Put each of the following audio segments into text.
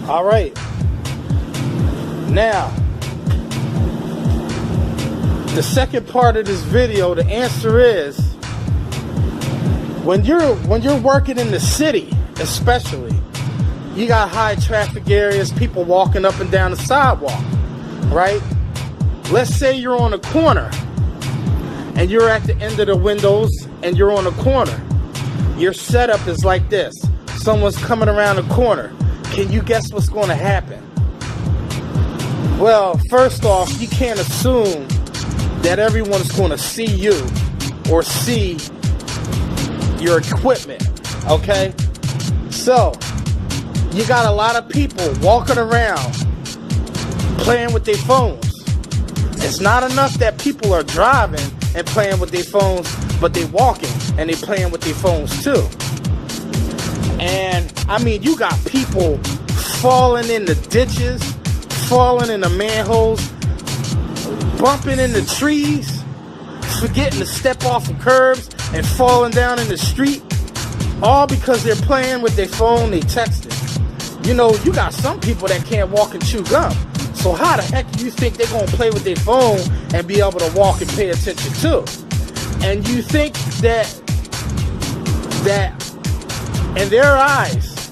All right. Now, the second part of this video, the answer is when you're working in the city, especially, you got high traffic areas, people walking up and down the sidewalk, right? Let's say you're on a corner and you're at the end of the windows and you're on a corner. Your setup is like this. Someone's coming around the corner. Can you guess what's going to happen? Well, first off, you can't assume that everyone's going to see you or see your equipment, okay? So, you got a lot of people walking around playing with their phones. It's not enough that people are driving and playing with their phones, but they walking and they playing with their phones too. And I mean, you got people falling in the ditches, falling in the manholes, bumping in the trees, forgetting to step off of curbs and falling down in the street, all because they're playing with their phone, they texting. You know, you got some people that can't walk and chew gum. So how the heck do you think they're going to play with their phone and be able to walk and pay attention to? And you think that in their eyes,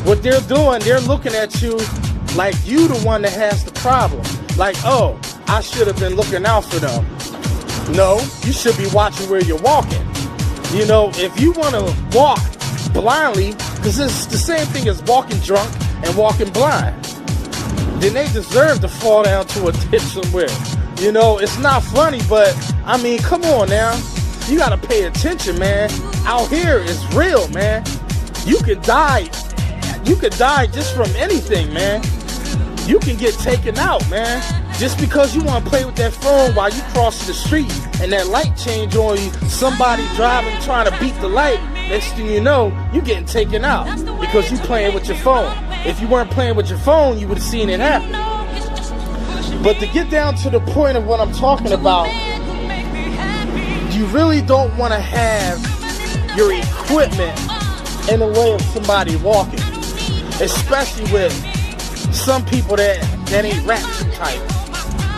what they're doing, they're looking at you like you the one that has the problem. Like, oh, I should have been looking out for them. No, you should be watching where you're walking. You know, if you want to walk blindly, because it's the same thing as walking drunk and walking blind, then they deserve to fall down to a ditch somewhere. You know, it's not funny, but I mean, come on now. You gotta pay attention, man. Out here is real, man. You could die. You could die just from anything, man. You can get taken out, man. Just because you want to play with that phone while you cross the street and that light change on you, somebody driving trying to beat the light, next thing you know, you getting taken out because you playing with your phone. If you weren't playing with your phone, you would have seen it happen. But to get down to the point of what I'm talking about, you really don't want to have your equipment in the way of somebody walking, especially with some people that ain't rapture type,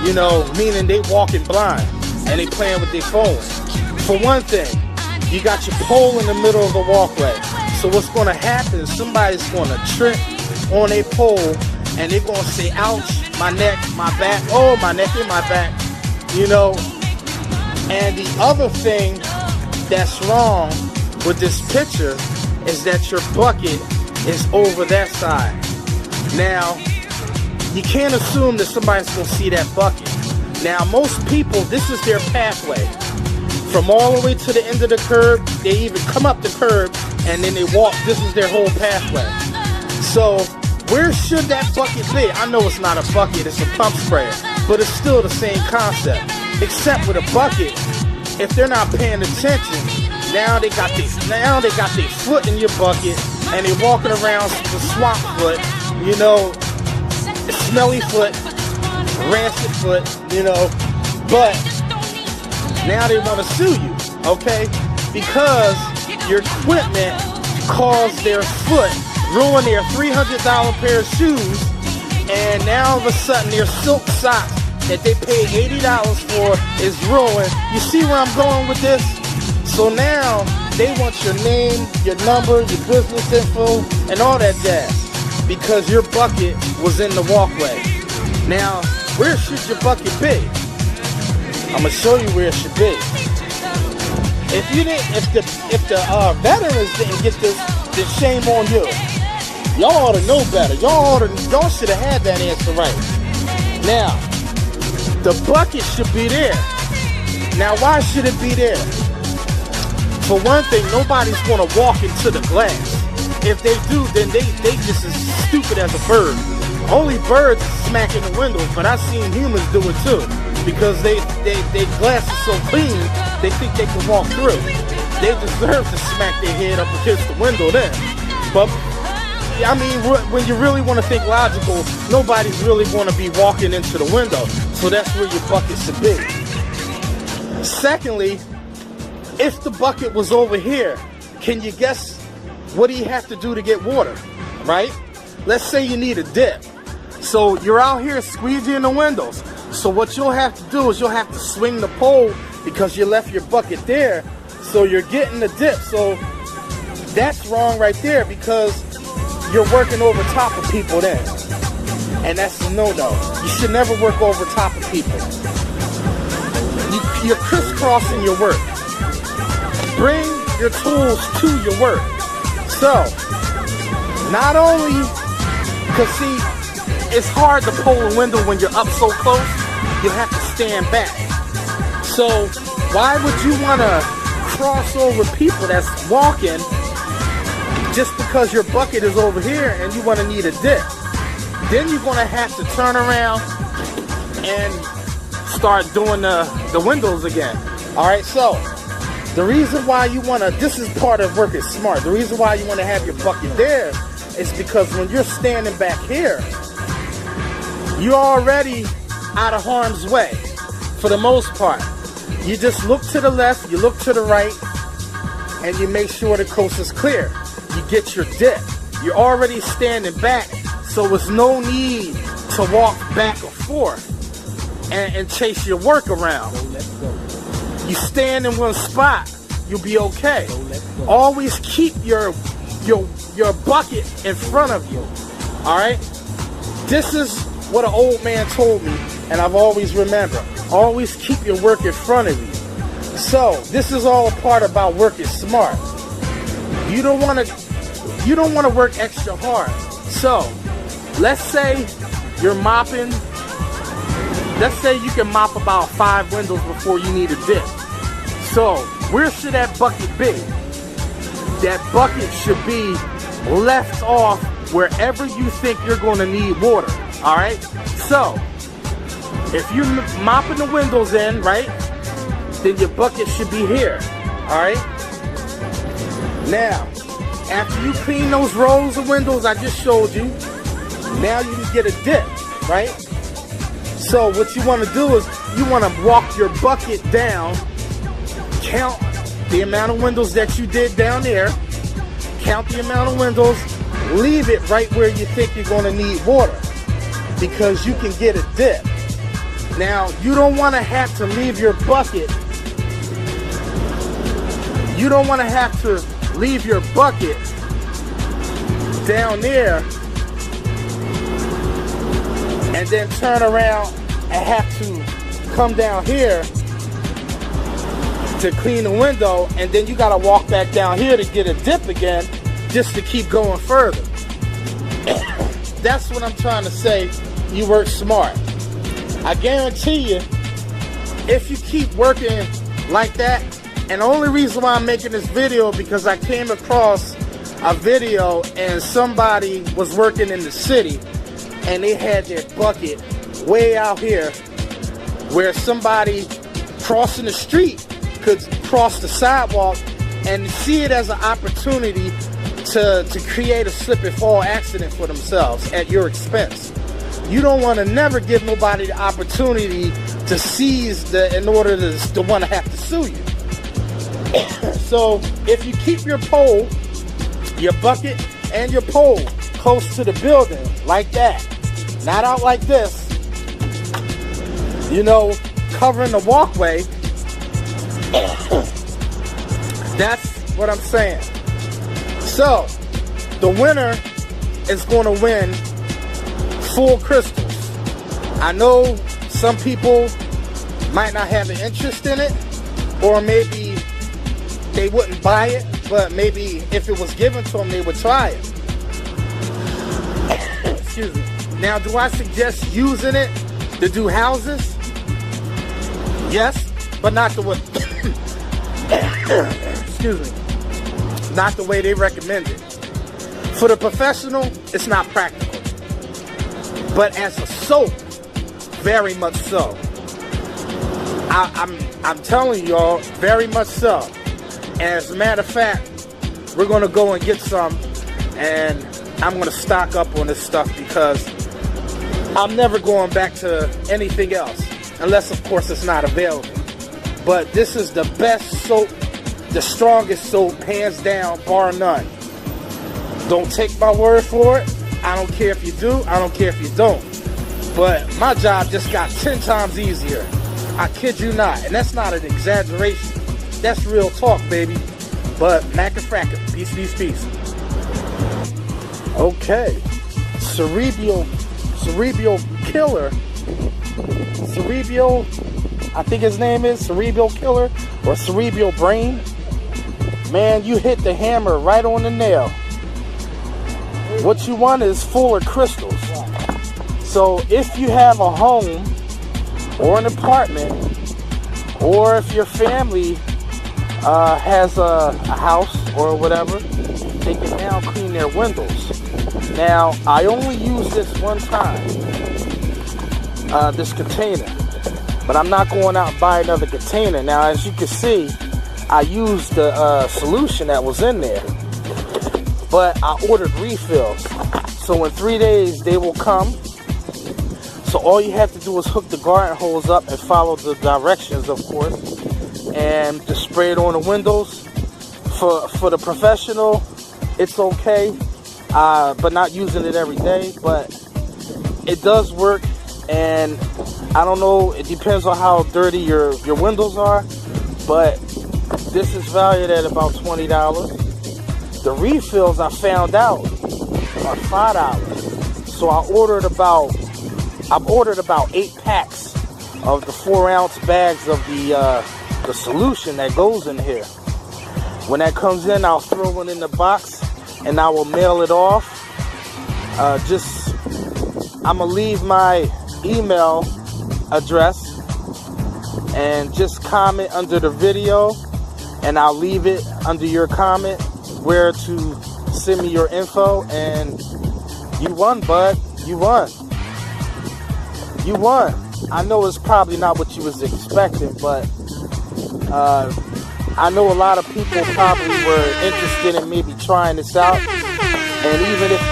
you know, meaning they walking blind and they playing with their phone. For one thing, you got your pole in the middle of the walkway. So what's going to happen is somebody's going to trip on a pole and they're going to say, ouch, my neck, my back, oh, my neck and my back, you know. And the other thing that's wrong with this picture is that your bucket is over that side. Now, you can't assume that somebody's going to see that bucket. Now, most people, this is their pathway. From all the way to the end of the curb, they even come up the curb and then they walk. This is their whole pathway. So, where should that bucket be? I know it's not a bucket, it's a pump sprayer, but it's still the same concept. Except with a bucket, if they're not paying attention, now they got their foot in your bucket and they're walking around with swamp foot, you know, smelly foot, rancid foot, you know, but now they want to sue you, okay? Because your equipment caused their foot, ruin their $300 pair of shoes, and now all of a sudden their silk socks that they paid $80 for is ruined. You see where I'm going with this? So now they want your name, your number, your business info, and all that jazz because your bucket was in the walkway. Now, where should your bucket be? I'm gonna show you where it should be. If the veterans didn't get this shame on you. Y'all ought to know better. Y'all should have had that answer right. Now, the bucket should be there. Now, why should it be there? For one thing, nobody's going to walk into the glass. If they do, then they just as stupid as a bird. Only birds smack in the windows, but I've seen humans do it too. Because they glass is so clean, they think they can walk through. They deserve to smack their head up against the window then. But I mean, when you really want to think logical, nobody's really going to be walking into the window. So that's where your bucket should be. Secondly, if the bucket was over here, can you guess what do you have to do to get water, right? let's say you need a dip. So you're out here squeegeeing the windows. So what you'll have to do is you'll have to swing the pole because you left your bucket there. So you're getting the dip. So that's wrong right there because you're working over top of people then. And that's a no-no. You should never work over top of people. You're crisscrossing your work. Bring your tools to your work. So, not only, because see, it's hard to pull a window when you're up so close, you have to stand back. So, why would you want to cross over people that's walking just because your bucket is over here and you want to need a dip? Then you're going to have to turn around and start doing the windows again. Alright, so the reason why you want to, this is part of working smart. The reason why you want to have your bucket there is because when you're standing back here, you're already out of harm's way for the most part. You just look to the left, you look to the right, and you make sure the coast is clear. You get your dip. You're already standing back, so there's no need to walk back or forth and chase your work around. You stand in one spot, you'll be okay. Always keep your bucket in front of you. Alright? This is what an old man told me, and I've always remembered. Always keep your work in front of you. So, this is all a part about working smart. You don't want to work extra hard. So, let's say you're mopping. Let's say you can mop about 5 windows before you need a dip. So, where should that bucket be? That bucket should be left off wherever you think you're going to need water. Alright? So, if you're mopping the windows in, right, then your bucket should be here. Alright? Now, after you clean those rows of windows I just showed you, now you can get a dip, right? So what you want to do is you want to walk your bucket down, count the amount of windows that you did down there, count the amount of windows, leave it right where you think you're going to need water because you can get a dip. Now, you don't want to have to leave your bucket. You don't want to have to leave your bucket down there and then turn around and have to come down here to clean the window, and then you got to walk back down here to get a dip again just to keep going further. That's what I'm trying to say. You work smart. I guarantee you, if you keep working like that, and the only reason why I'm making this video because I came across a video and somebody was working in the city and they had their bucket way out here where somebody crossing the street could cross the sidewalk and see it as an opportunity to create a slip and fall accident for themselves at your expense. You don't want to never give nobody the opportunity to seize in order to want to have to sue you. So if you keep your pole, your bucket and your pole close to the building like that, not out like this, you know, covering the walkway, that's what I'm saying. So the winner is going to win full crystals. I know some people might not have an interest in it, or maybe they wouldn't buy it, but maybe if it was given to them, they would try it. Excuse me. Now, do I suggest using it to do houses? Yes, but not the way. Excuse me. Not the way they recommend it. For the professional, it's not practical. But as a soap, very much so. I'm telling y'all, very much so. As a matter of fact, we're going to go and get some, and I'm going to stock up on this stuff because I'm never going back to anything else, unless, of course, it's not available. But this is the best soap, the strongest soap, hands down, bar none. Don't take my word for it. I don't care if you do, I don't care if you don't. But my job just got 10 times easier. I kid you not. And that's not an exaggeration. That's real talk, baby. But Mac and Fracker. Peace, peace, peace. Okay. Cerebral killer. Cerebral, I think his name is Cerebral killer or Cerebral brain. Man, you hit the hammer right on the nail. What you want is full of crystals. So if you have a home or an apartment, or if your family has a house or whatever, they can now clean their windows. Now, I only use this one time, this container, but I'm not going out and buy another container. Now, as you can see, I used the solution that was in there, but I ordered refills. So in 3 days, they will come. So all you have to do is hook the garden hose up and follow the directions, of course, and just spray it on the windows. For the professional, it's okay, but not using it every day. But it does work, and I don't know, it depends on how dirty your windows are, but this is valued at about $20. The refills, I found out, are $5. So I've ordered about 8 packs of the 4-ounce bags of the solution that goes in here. When that comes in, I'll throw it in the box and I will mail it off. I'm gonna leave my email address and just comment under the video, and I'll leave it under your comment where to send me your info. And you won, bud. You won. You won. I know it's probably not what you was expecting, but I know a lot of people probably were interested in maybe trying this out. And even if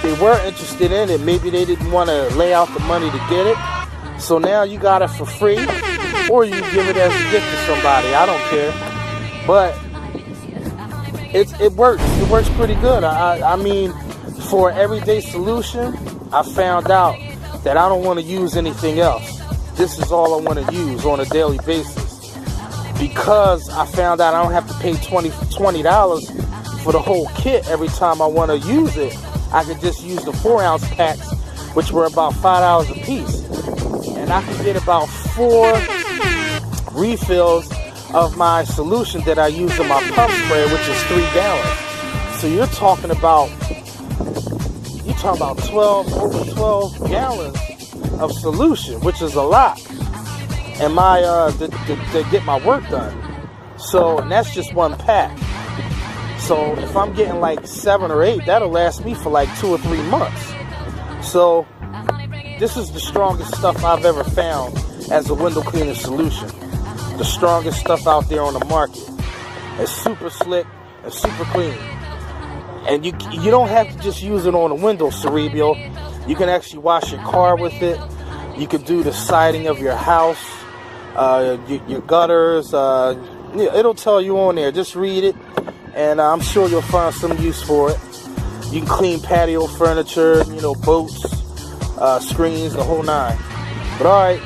they were interested in it, maybe they didn't want to lay out the money to get it. So now you got it for free, or you give it as a gift to somebody. I don't care. But it works. It works pretty good. I mean, for an everyday solution, I found out that I don't want to use anything else. This is all I want to use on a daily basis. Because I found out I don't have to pay $20 for the whole kit every time I want to use it. I could just use the 4-ounce packs, which were about $5 a piece. And I could get about 4 refills of my solution that I use in my pump sprayer, which is 3 gallons. So you're talking about over 12 gallons of solution, which is a lot. And to get my work done. So, and that's just 1 pack. So if I'm getting like 7 or 8, that'll last me for like 2 or 3 months. So this is the strongest stuff I've ever found as a window cleaning solution. The strongest stuff out there on the market. It's super slick and super clean. And you don't have to just use it on the window, Cerebral. You can actually wash your car with it. You can do the siding of your house. Your gutters, it'll tell you on there. Just read it, and I'm sure you'll find some use for it. You can clean patio furniture, boats, screens, the whole 9. But alright,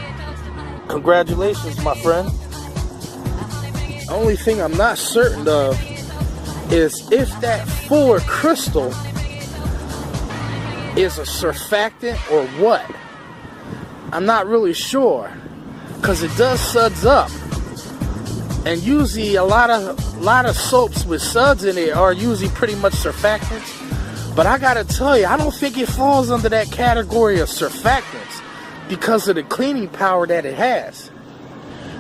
congratulations, my friend. The only thing I'm not certain of is if that fuller crystal is a surfactant or what. I'm not really sure. Because it does suds up, and usually a lot of soaps with suds in it are usually pretty much surfactants. But I gotta tell you, I don't think it falls under that category of surfactants because of the cleaning power that it has.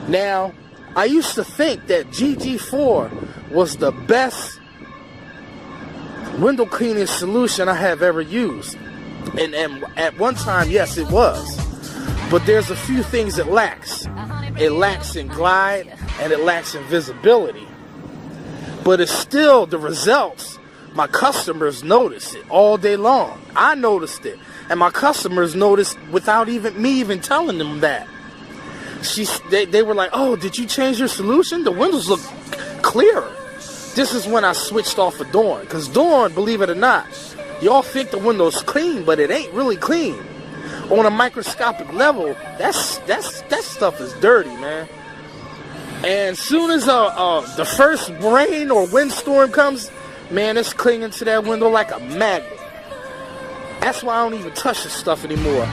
Now, I used to think that GG4 was the best window cleaning solution I have ever used, and at one time, yes, it was. But there's a few things it lacks. It lacks in glide, and it lacks in visibility. But it's still the results. My customers notice it all day long. I noticed it, and my customers noticed without me even telling them that. They were like, "Oh, did you change your solution? The windows look clearer." This is when I switched off of Dawn, because Dawn, believe it or not, y'all think the window's clean, but it ain't really clean. On a microscopic level, that stuff is dirty, man. And soon as the first rain or windstorm comes, man, it's clinging to that window like a magnet. That's why I don't even touch this stuff anymore.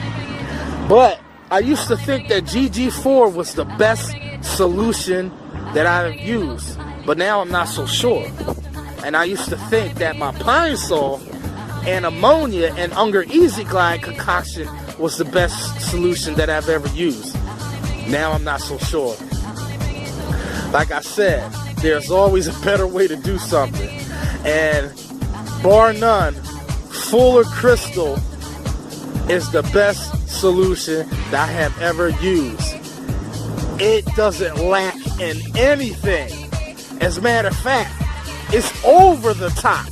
But I used to think that GG4 was the best solution that I've used, but now I'm not so sure. And I used to think that my Pine Sol and ammonia and Unger Easy Glide concoction was the best solution that I've ever used. Now I'm not so sure. Like I said, there's always a better way to do something. And bar none, Fuller Crystal is the best solution that I have ever used. It doesn't lack in anything. As a matter of fact, it's over the top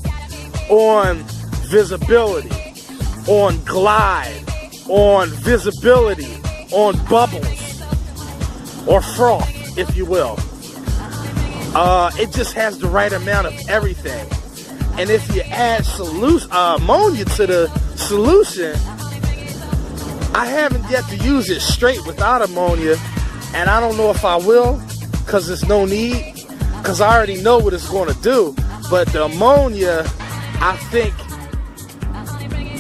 on visibility, on glide, on visibility, on bubbles, or froth, if you will. It just has the right amount of everything. And if you add ammonia to the solution, I haven't yet to use it straight without ammonia, and I don't know if I will, because there's no need, because I already know what it's going to do. But the ammonia, I think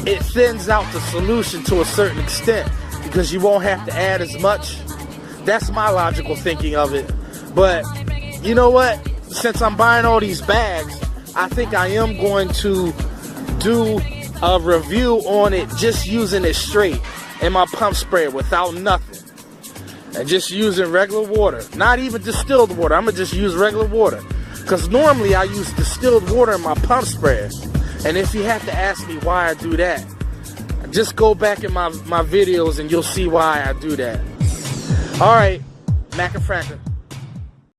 it thins out the solution to a certain extent, because you won't have to add as much. That's my logical thinking of it. But you know what? Since I'm buying all these bags, I think I am going to do a review on it, just using it straight in my pump sprayer without nothing. And just using regular water. Not even distilled water. I'm going to just use regular water. Because normally I use distilled water in my pump sprayer. And if you have to ask me why I do that, just go back in my videos and you'll see why I do that. Alright, Mac and Franklin.